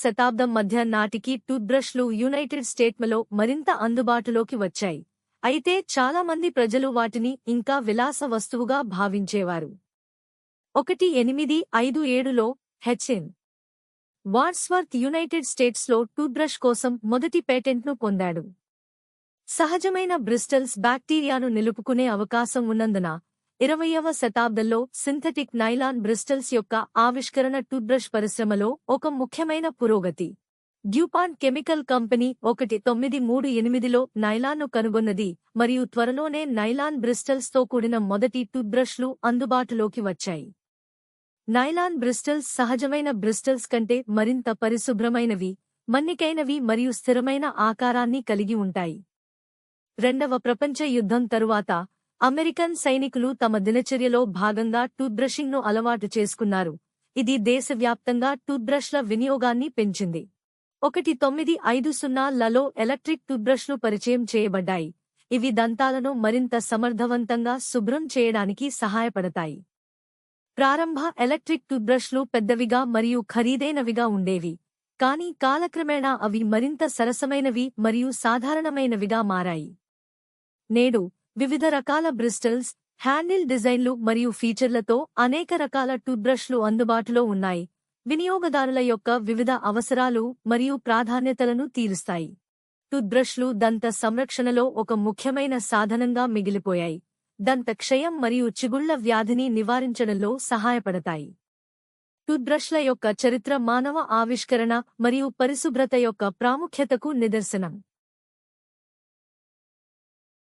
శతాబ్దం మధ్య నాటికి టూత్బ్రష్లు యునైటెడ్ స్టేట్స్లో మరింత అందుబాటులోకి వచ్చాయి. అయితే చాలామంది ప్రజలు వాటిని ఇంకా విలాస వస్తువుగా భావించేవారు. 1857లో హెచ్ఎన్ వాడ్స్వర్త్ యునైటెడ్ స్టేట్స్లో టూత్బ్రష్ కోసం మొదటి పేటెంట్ను పొందాడు. సహజమైన బ్రిస్టల్స్ బ్యాక్టీరియాను నిలుపుకునే అవకాశం ఉన్నందున 20వ శతాబ్దంలో సింథటిక్ నైలాన్ బ్రిస్టల్స్ యొక్క ఆవిష్కరణ టూత్బ్రష్ పరిశ్రమలో ఒక ముఖ్యమైన పురోగతి. డ్యూపాంట్ కెమికల్ కంపెనీ 1938లో నైలాన్ను కనుగొన్నది మరియు త్వరలోనే నైలాన్ బ్రిస్టల్స్తో కూడిన మొదటి టూత్బ్రష్లు అందుబాటులోకి వచ్చాయి. నైలాన్ బ్రిస్టల్స్ సహజమైన బ్రిస్టల్స్ కంటే మరింత పరిశుభ్రమైనవి, మన్నికైనవి మరియు స్థిరమైన ఆకారాన్ని కలిగి ఉంటాయి. రెండవ ప్రపంచ యుద్ధం తరువాత అమెరికన్ సైనికులు తమ దినచర్యలో భాగంగా టూత్బ్రషింగ్ను అలవాటు చేసుకున్నారు. ఇది దేశవ్యాప్తంగా టూత్బ్రష్ల వినియోగాన్ని పెంచింది. 1950లలో ఎలక్ట్రిక్ టూత్బ్రష్లు పరిచయం చేయబడ్డాయి. ఇవి దంతాలను మరింత సమర్థవంతంగా శుభ్రం చేయడానికి సహాయపడతాయి. ప్రారంభ ఎలక్ట్రిక్ టూత్బ్రష్లు పెద్దవిగా మరియు ఖరీదైనవిగా ఉండేవి, కానీ కాలక్రమేణా అవి మరింత సరసమైనవి మరియు సాధారణమైనవిగా మారాయి. నేడు వివిధ రకాల బ్రిస్టల్స్, హ్యాండిల్ డిజైన్లు మరియు ఫీచర్లతో అనేక రకాల టూత్బ్రష్లు అందుబాటులో ఉన్నాయి. వినియోగదారుల యొక్క వివిధ అవసరాలు మరియు ప్రాధాన్యతలను తీరుస్తాయి. టూత్బ్రష్లు దంత సంరక్షణలో ఒక ముఖ్యమైన సాధనంగా మిగిలిపోయాయి. దంత క్షయం మరియు చిగుళ్ల వ్యాధిని నివారించడంలో సహాయపడతాయి. టూత్బ్రష్ల యొక్క చరిత్ర మానవ ఆవిష్కరణ మరియు పరిశుభ్రత యొక్క ప్రాముఖ్యతకు నిదర్శనం.